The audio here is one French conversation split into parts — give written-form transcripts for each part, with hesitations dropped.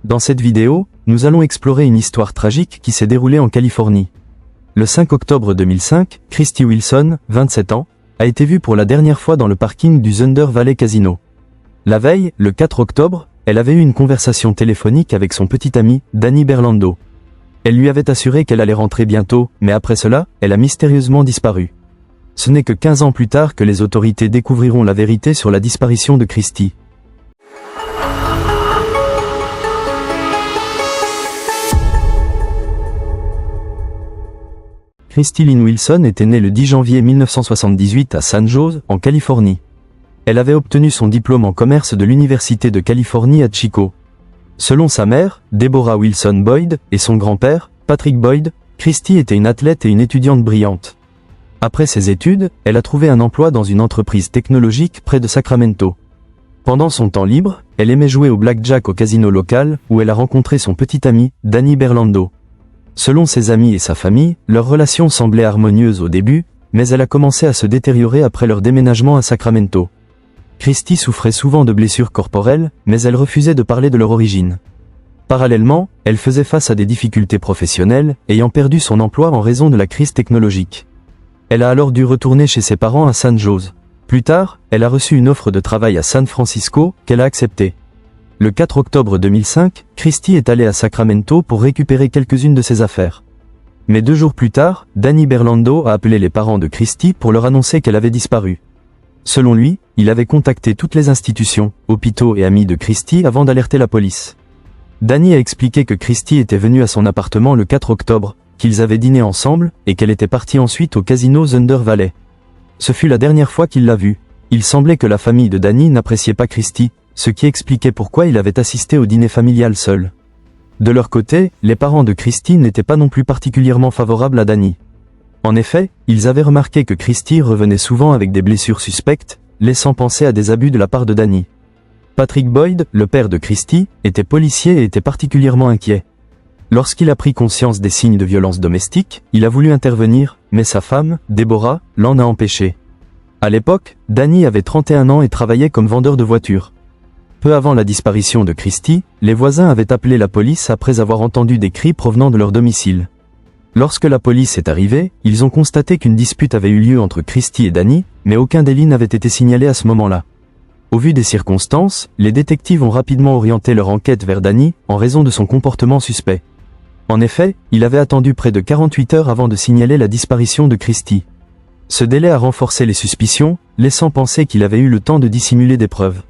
Dans cette vidéo, nous allons explorer une histoire tragique qui s'est déroulée en Californie. Le 5 octobre 2005, Christy Wilson, 27 ans, a été vue pour la dernière fois dans le parking du Thunder Valley Casino. La veille, le 4 octobre, elle avait eu une conversation téléphonique avec son petit ami, Danny Berlando. Elle lui avait assuré qu'elle allait rentrer bientôt, mais après cela, elle a mystérieusement disparu. Ce n'est que 15 ans plus tard que les autorités découvriront la vérité sur la disparition de Christy. Christy Lynn Wilson était née le 10 janvier 1978 à San Jose, en Californie. Elle avait obtenu son diplôme en commerce de l'Université de Californie à Chico. Selon sa mère, Deborah Wilson Boyd, et son grand-père, Patrick Boyd, Christy était une athlète et une étudiante brillante. Après ses études, elle a trouvé un emploi dans une entreprise technologique près de Sacramento. Pendant son temps libre, elle aimait jouer au blackjack au casino local, où elle a rencontré son petit ami, Danny Berlando. Selon ses amis et sa famille, leur relation semblait harmonieuse au début, mais elle a commencé à se détériorer après leur déménagement à Sacramento. Christy souffrait souvent de blessures corporelles, mais elle refusait de parler de leur origine. Parallèlement, elle faisait face à des difficultés professionnelles, ayant perdu son emploi en raison de la crise technologique. Elle a alors dû retourner chez ses parents à San Jose. Plus tard, elle a reçu une offre de travail à San Francisco, qu'elle a acceptée. Le 4 octobre 2005, Christy est allée à Sacramento pour récupérer quelques-unes de ses affaires. Mais 2 jours plus tard, Danny Berlando a appelé les parents de Christy pour leur annoncer qu'elle avait disparu. Selon lui, il avait contacté toutes les institutions, hôpitaux et amis de Christy avant d'alerter la police. Danny a expliqué que Christy était venue à son appartement le 4 octobre, qu'ils avaient dîné ensemble, et qu'elle était partie ensuite au casino Thunder Valley. Ce fut la dernière fois qu'il l'a vue. Il semblait que la famille de Danny n'appréciait pas Christy, ce qui expliquait pourquoi il avait assisté au dîner familial seul. De leur côté, les parents de Christy n'étaient pas non plus particulièrement favorables à Danny. En effet, ils avaient remarqué que Christy revenait souvent avec des blessures suspectes, laissant penser à des abus de la part de Danny. Patrick Boyd, le père de Christy, était policier et était particulièrement inquiet. Lorsqu'il a pris conscience des signes de violence domestique, il a voulu intervenir, mais sa femme, Deborah, l'en a empêché. À l'époque, Danny avait 31 ans et travaillait comme vendeur de voitures. Peu avant la disparition de Christy, les voisins avaient appelé la police après avoir entendu des cris provenant de leur domicile. Lorsque la police est arrivée, ils ont constaté qu'une dispute avait eu lieu entre Christy et Danny, mais aucun délit n'avait été signalé à ce moment-là. Au vu des circonstances, les détectives ont rapidement orienté leur enquête vers Danny, en raison de son comportement suspect. En effet, il avait attendu près de 48 heures avant de signaler la disparition de Christy. Ce délai a renforcé les suspicions, laissant penser qu'il avait eu le temps de dissimuler des preuves.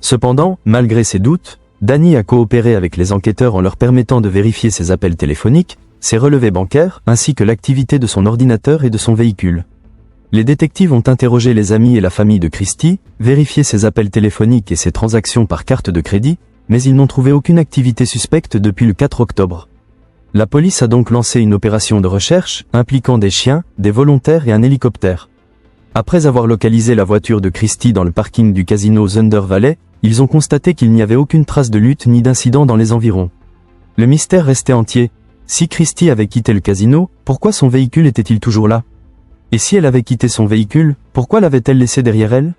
Cependant, malgré ses doutes, Danny a coopéré avec les enquêteurs en leur permettant de vérifier ses appels téléphoniques, ses relevés bancaires, ainsi que l'activité de son ordinateur et de son véhicule. Les détectives ont interrogé les amis et la famille de Christy, vérifié ses appels téléphoniques et ses transactions par carte de crédit, mais ils n'ont trouvé aucune activité suspecte depuis le 4 octobre. La police a donc lancé une opération de recherche, impliquant des chiens, des volontaires et un hélicoptère. Après avoir localisé la voiture de Christy dans le parking du casino Thunder Valley, ils ont constaté qu'il n'y avait aucune trace de lutte ni d'incident dans les environs. Le mystère restait entier. Si Christy avait quitté le casino, pourquoi son véhicule était-il toujours là? Et si elle avait quitté son véhicule, pourquoi l'avait-elle laissé derrière elle?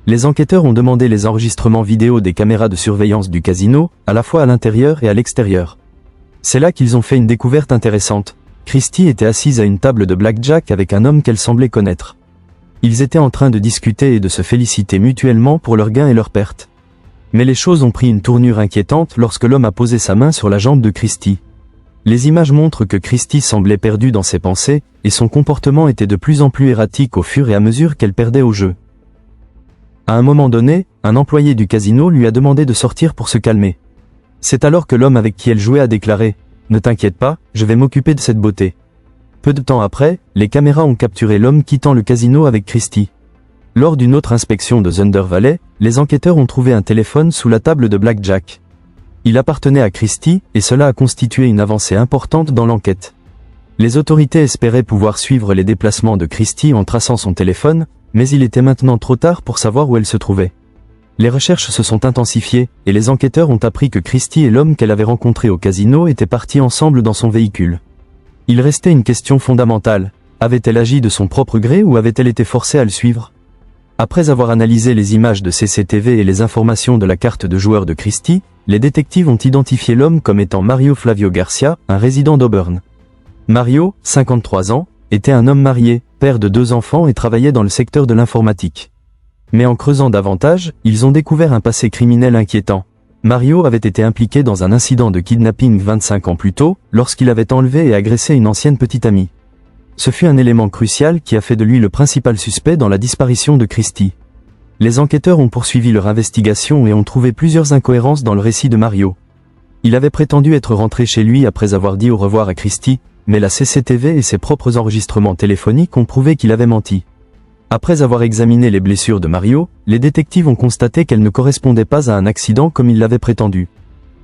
Les enquêteurs ont demandé les enregistrements vidéo des caméras de surveillance du casino, à la fois à l'intérieur et à l'extérieur. C'est là qu'ils ont fait une découverte intéressante. Christy était assise à une table de blackjack avec un homme qu'elle semblait connaître. Ils étaient en train de discuter et de se féliciter mutuellement pour leurs gains et leurs pertes. Mais les choses ont pris une tournure inquiétante lorsque l'homme a posé sa main sur la jambe de Christy. Les images montrent que Christy semblait perdue dans ses pensées, et son comportement était de plus en plus erratique au fur et à mesure qu'elle perdait au jeu. À un moment donné, un employé du casino lui a demandé de sortir pour se calmer. C'est alors que l'homme avec qui elle jouait a déclaré « Ne t'inquiète pas, je vais m'occuper de cette beauté ». Peu de temps après, les caméras ont capturé l'homme quittant le casino avec Christy. Lors d'une autre inspection de Thunder Valley, les enquêteurs ont trouvé un téléphone sous la table de blackjack. Il appartenait à Christy, et cela a constitué une avancée importante dans l'enquête. Les autorités espéraient pouvoir suivre les déplacements de Christy en traçant son téléphone, mais il était maintenant trop tard pour savoir où elle se trouvait. Les recherches se sont intensifiées, et les enquêteurs ont appris que Christy et l'homme qu'elle avait rencontré au casino étaient partis ensemble dans son véhicule. Il restait une question fondamentale. Avait-elle agi de son propre gré ou avait-elle été forcée à le suivre? Après avoir analysé les images de CCTV et les informations de la carte de joueur de Christie, les détectives ont identifié l'homme comme étant Mario Flavio Garcia, un résident d'Auburn. Mario, 53 ans, était un homme marié, père de 2 enfants et travaillait dans le secteur de l'informatique. Mais en creusant davantage, ils ont découvert un passé criminel inquiétant. Mario avait été impliqué dans un incident de kidnapping 25 ans plus tôt, lorsqu'il avait enlevé et agressé une ancienne petite amie. Ce fut un élément crucial qui a fait de lui le principal suspect dans la disparition de Christie. Les enquêteurs ont poursuivi leur investigation et ont trouvé plusieurs incohérences dans le récit de Mario. Il avait prétendu être rentré chez lui après avoir dit au revoir à Christie, mais la CCTV et ses propres enregistrements téléphoniques ont prouvé qu'il avait menti. Après avoir examiné les blessures de Mario, les détectives ont constaté qu'elles ne correspondaient pas à un accident comme il l'avait prétendu.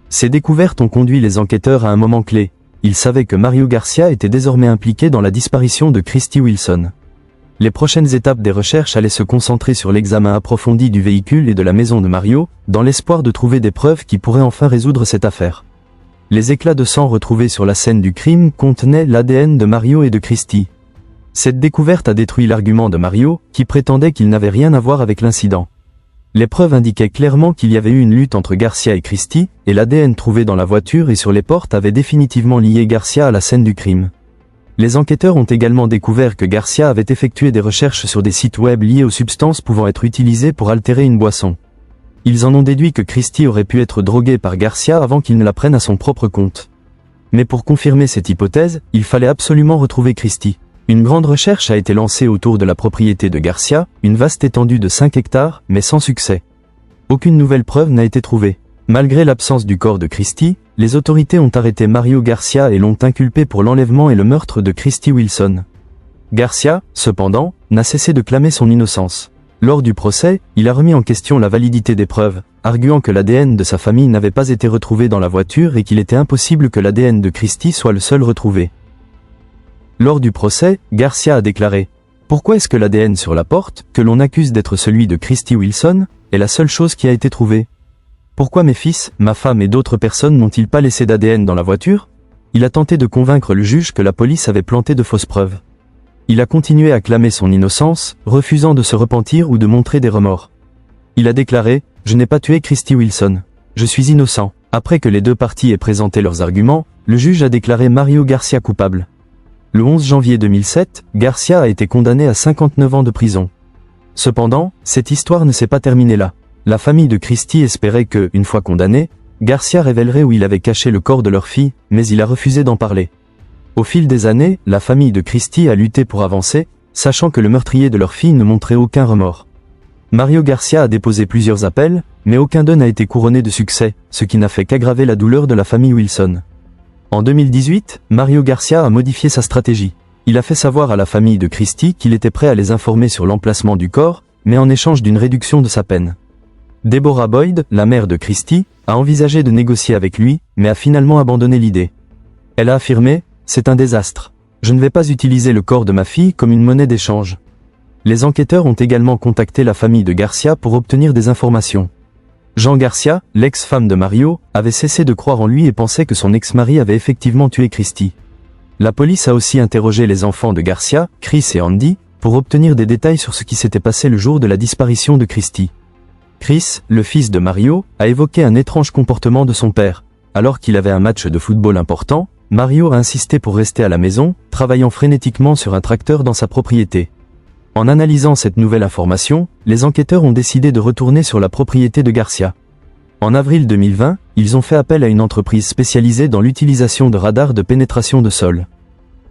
Ces découvertes ont conduit les enquêteurs à un moment clé. Ils savaient que Mario Garcia était désormais impliqué dans la disparition de Christie Wilson. Les prochaines étapes des recherches allaient se concentrer sur l'examen approfondi du véhicule et de la maison de Mario, dans l'espoir de trouver des preuves qui pourraient enfin résoudre cette affaire. Les éclats de sang retrouvés sur la scène du crime contenaient l'ADN de Mario et de Christie. Cette découverte a détruit l'argument de Mario, qui prétendait qu'il n'avait rien à voir avec l'incident. Les preuves indiquaient clairement qu'il y avait eu une lutte entre Garcia et Christie, et l'ADN trouvé dans la voiture et sur les portes avait définitivement lié Garcia à la scène du crime. Les enquêteurs ont également découvert que Garcia avait effectué des recherches sur des sites web liés aux substances pouvant être utilisées pour altérer une boisson. Ils en ont déduit que Christie aurait pu être drogué par Garcia avant qu'il ne la prenne à son propre compte. Mais pour confirmer cette hypothèse, il fallait absolument retrouver Christie. Une grande recherche a été lancée autour de la propriété de Garcia, une vaste étendue de 5 hectares, mais sans succès. Aucune nouvelle preuve n'a été trouvée. Malgré l'absence du corps de Christie, les autorités ont arrêté Mario Garcia et l'ont inculpé pour l'enlèvement et le meurtre de Christie Wilson. Garcia, cependant, n'a cessé de clamer son innocence. Lors du procès, il a remis en question la validité des preuves, arguant que l'ADN de sa famille n'avait pas été retrouvé dans la voiture et qu'il était impossible que l'ADN de Christie soit le seul retrouvé. Lors du procès, Garcia a déclaré « Pourquoi est-ce que l'ADN sur la porte, que l'on accuse d'être celui de Christie Wilson, est la seule chose qui a été trouvée? Pourquoi mes fils, ma femme et d'autres personnes n'ont-ils pas laissé d'ADN dans la voiture ?» Il a tenté de convaincre le juge que la police avait planté de fausses preuves. Il a continué à clamer son innocence, refusant de se repentir ou de montrer des remords. Il a déclaré « Je n'ai pas tué Christie Wilson. Je suis innocent. » Après que les deux parties aient présenté leurs arguments, le juge a déclaré Mario Garcia coupable. Le 11 janvier 2007, Garcia a été condamné à 59 ans de prison. Cependant, cette histoire ne s'est pas terminée là. La famille de Christie espérait que, une fois condamné, Garcia révélerait où il avait caché le corps de leur fille, mais il a refusé d'en parler. Au fil des années, la famille de Christie a lutté pour avancer, sachant que le meurtrier de leur fille ne montrait aucun remords. Mario Garcia a déposé plusieurs appels, mais aucun d'eux n'a été couronné de succès, ce qui n'a fait qu'aggraver la douleur de la famille Wilson. En 2018, Mario Garcia a modifié sa stratégie. Il a fait savoir à la famille de Christie qu'il était prêt à les informer sur l'emplacement du corps, mais en échange d'une réduction de sa peine. Deborah Boyd, la mère de Christie, a envisagé de négocier avec lui, mais a finalement abandonné l'idée. Elle a affirmé « C'est un désastre. Je ne vais pas utiliser le corps de ma fille comme une monnaie d'échange. » Les enquêteurs ont également contacté la famille de Garcia pour obtenir des informations. Jean Garcia, l'ex-femme de Mario, avait cessé de croire en lui et pensait que son ex-mari avait effectivement tué Christie. La police a aussi interrogé les enfants de Garcia, Chris et Andy, pour obtenir des détails sur ce qui s'était passé le jour de la disparition de Christie. Chris, le fils de Mario, a évoqué un étrange comportement de son père. Alors qu'il avait un match de football important, Mario a insisté pour rester à la maison, travaillant frénétiquement sur un tracteur dans sa propriété. En analysant cette nouvelle information, les enquêteurs ont décidé de retourner sur la propriété de Garcia. En avril 2020, ils ont fait appel à une entreprise spécialisée dans l'utilisation de radars de pénétration de sol.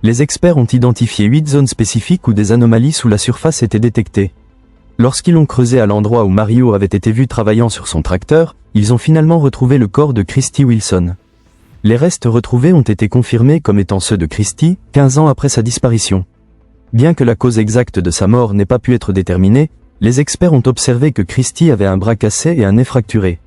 Les experts ont identifié 8 zones spécifiques où des anomalies sous la surface étaient détectées. Lorsqu'ils ont creusé à l'endroit où Mario avait été vu travaillant sur son tracteur, ils ont finalement retrouvé le corps de Christie Wilson. Les restes retrouvés ont été confirmés comme étant ceux de Christie, 15 ans après sa disparition. Bien que la cause exacte de sa mort n'ait pas pu être déterminée, les experts ont observé que Christie avait un bras cassé et un nez fracturé.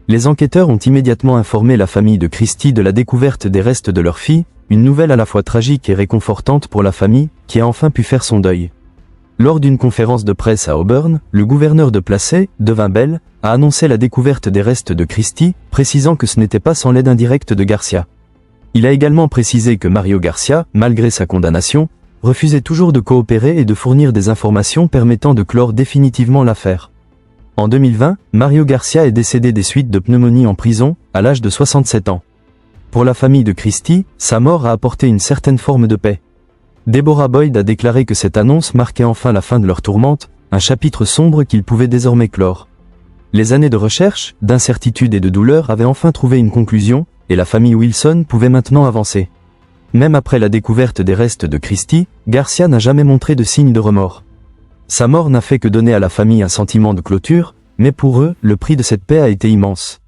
Les enquêteurs ont immédiatement informé la famille de Christie de la découverte des restes de leur fille, une nouvelle à la fois tragique et réconfortante pour la famille, qui a enfin pu faire son deuil. Lors d'une conférence de presse à Auburn, le gouverneur de Placey, Devin Bell, a annoncé la découverte des restes de Christie, précisant que ce n'était pas sans l'aide indirecte de Garcia. Il a également précisé que Mario Garcia, malgré sa condamnation, refusait toujours de coopérer et de fournir des informations permettant de clore définitivement l'affaire. En 2020, Mario Garcia est décédé des suites de pneumonie en prison, à l'âge de 67 ans. Pour la famille de Christie, sa mort a apporté une certaine forme de paix. Deborah Boyd a déclaré que cette annonce marquait enfin la fin de leur tourmente, un chapitre sombre qu'ils pouvaient désormais clore. Les années de recherche, d'incertitude et de douleur avaient enfin trouvé une conclusion, et la famille Wilson pouvait maintenant avancer. Même après la découverte des restes de Christie, Garcia n'a jamais montré de signe de remords. Sa mort n'a fait que donner à la famille un sentiment de clôture, mais pour eux, le prix de cette paix a été immense.